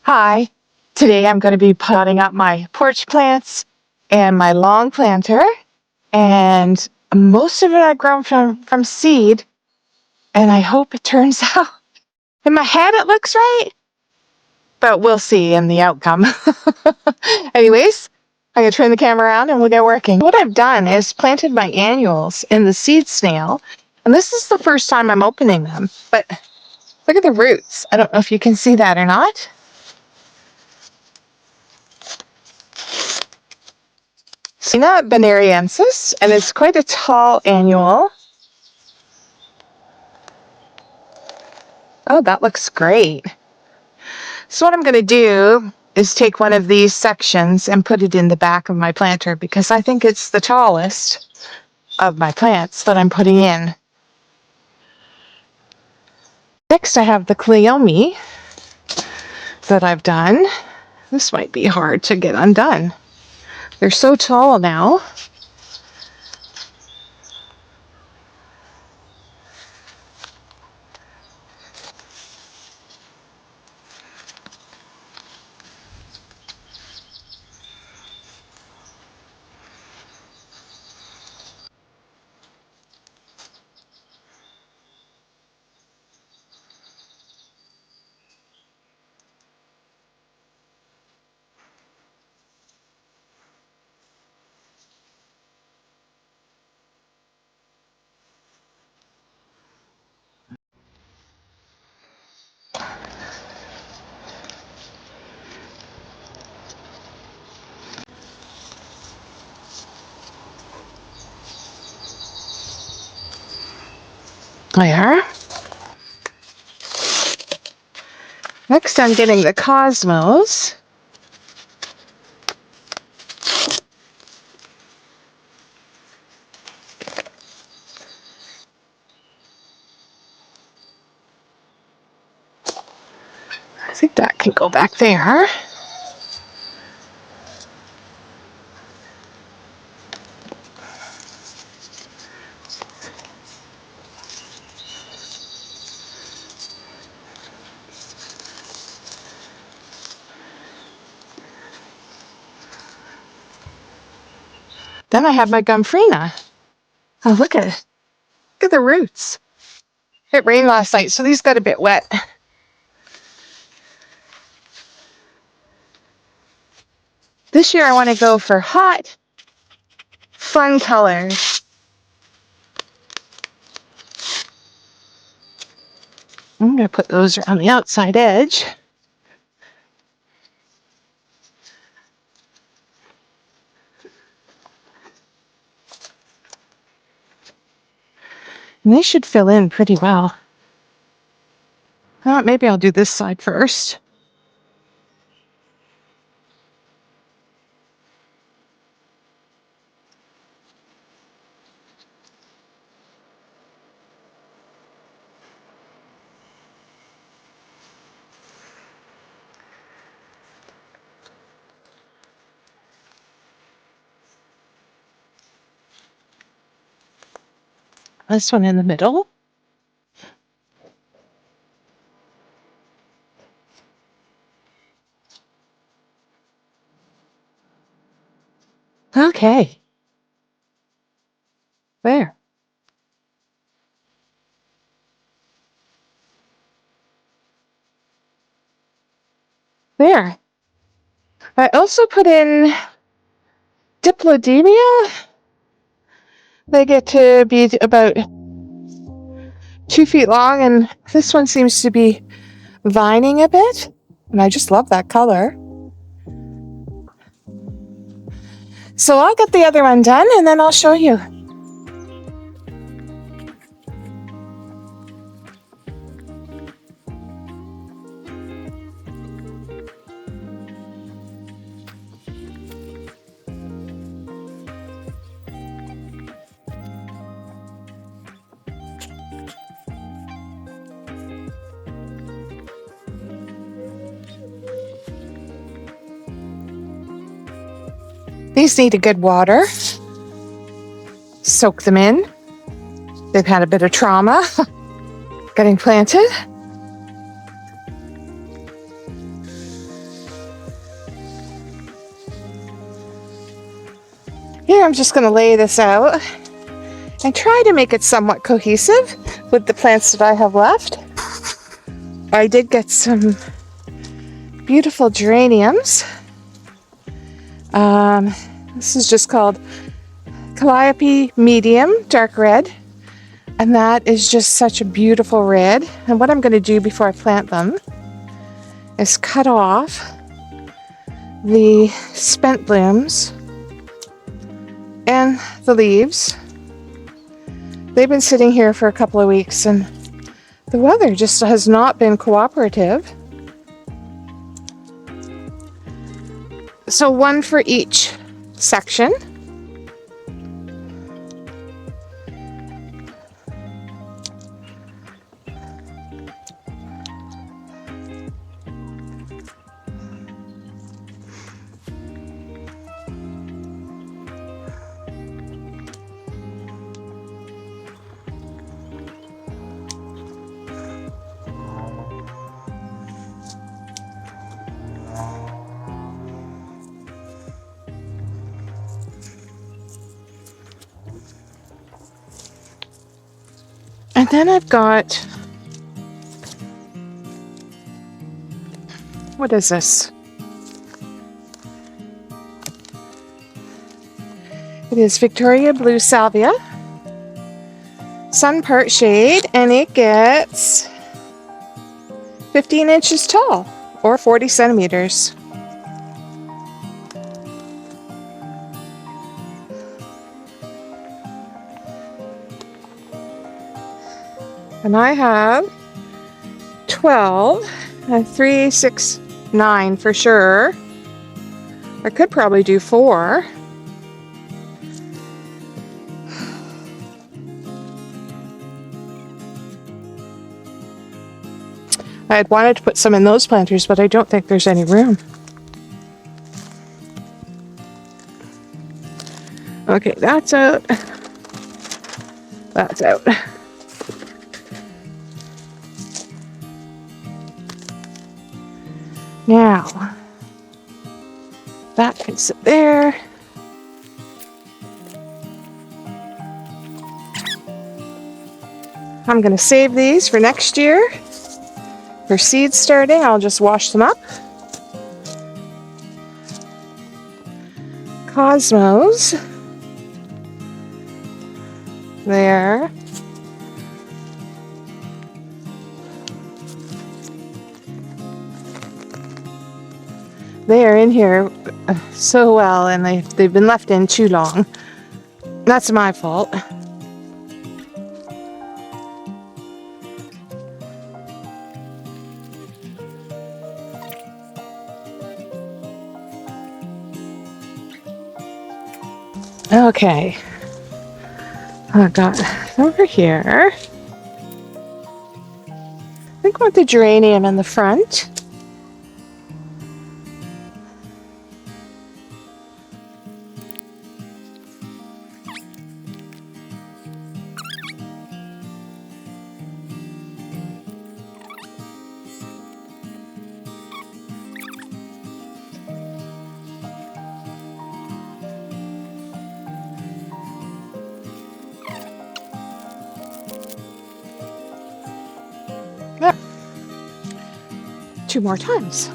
Hi, today I'm going to be potting up my porch plants and my long planter, and most of it I've grown from seed, and I hope it turns out. In my head it looks right, but we'll see in the outcome. Anyways, I'm going to turn the camera around and we'll get working. What I've done is planted my annuals in the seed snail, and this is the first time I'm opening them, but look at the roots. I don't know if you can see that or not. Verbena Bonariensis, and it's quite a tall annual. Oh, that looks great. So what I'm going to do is take one of these sections and put it in the back of my planter because I think it's the tallest of my plants that I'm putting in. Next I have the Cleome that I've done. This might be hard to get undone. They're so tall now. There. Next I'm getting the cosmos. I think that can go back there. Then I have my Gomphrena. Oh, look at the roots. It rained last night, so these got a bit wet. This year I want to go for hot, fun colors. I'm going to put those around the outside edge. And they should fill in pretty well. Maybe I'll do this side first. This one in the middle. Okay. There. There. I also put in Dipladenia. They get to be about 2 feet long, and this one seems to be vining a bit. And I just love that color. So I'll get the other one done, and then I'll show you. These need a good water. Soak them in. They've had a bit of trauma getting planted. Here I'm just going to lay this out and try to make it somewhat cohesive with the plants that I have left. I did get some beautiful geraniums. This is just called Calliope Medium Dark Red, and that is just such a beautiful red. And what I'm going to do before I plant them is cut off the spent blooms and the leaves. They've been sitting here for a couple of weeks and the weather just has not been cooperative. So one for each section. And then I've got, what is this? It is Victoria Blue Salvia, sun part shade, and it gets 15 inches tall, or 40 centimeters. And I have 12, 3, 6, 9 for sure. I could probably do 4. I had wanted to put some in those planters, but I don't think there's any room. Okay, that's out. That's out. Now, that can sit there. I'm going to save these for next year. For seed starting, I'll just wash them up. Cosmos. There. They are in here so well, and they've been left in too long. That's my fault. Okay. I got over here. I think I want the geranium in the front. There. 2 more times.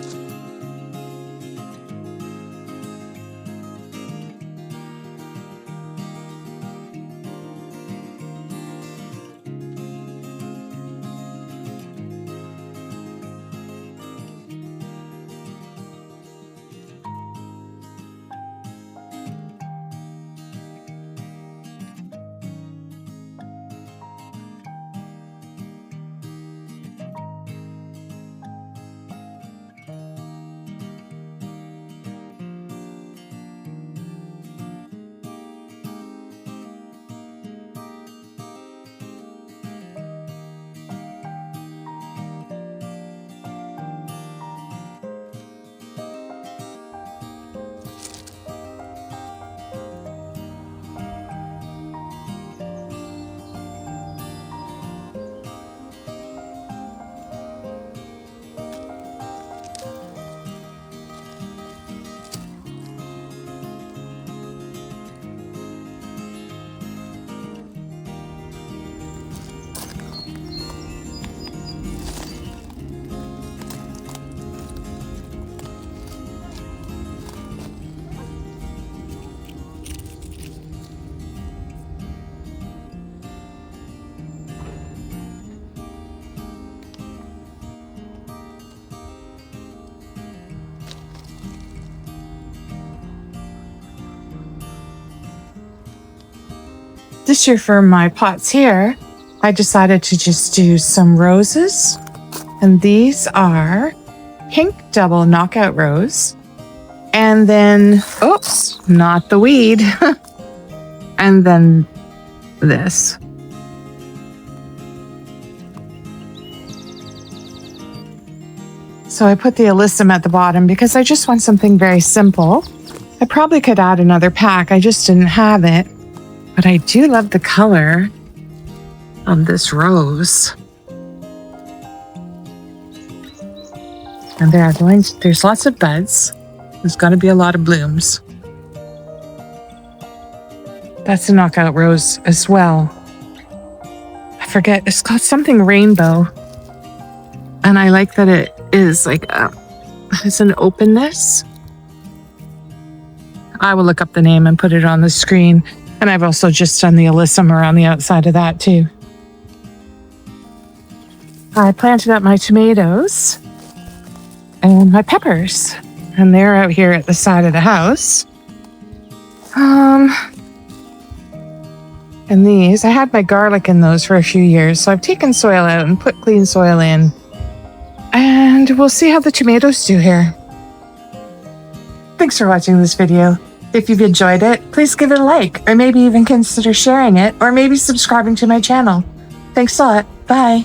This year for my pots here, I decided to just do some roses. And these are pink double knockout rose. And then, oops, not the weed. And then this. So I put the alyssum at the bottom because I just want something very simple. I probably could add another pack. I just didn't have it. But I do love the color of this rose. And there's lots of buds. There's got to be a lot of blooms. That's a knockout rose as well. I forget, it's called something rainbow. And I like that it is like it's an openness. I will look up the name and put it on the screen. And I've also just done the alyssum around the outside of that too. I planted up my tomatoes and my peppers. And they're out here at the side of the house. And these, I had my garlic in those for a few years. So I've taken soil out and put clean soil in. And we'll see how the tomatoes do here. Thanks for watching this video. If you've enjoyed it, please give it a like, or maybe even consider sharing it, or maybe subscribing to my channel. Thanks a lot. Bye.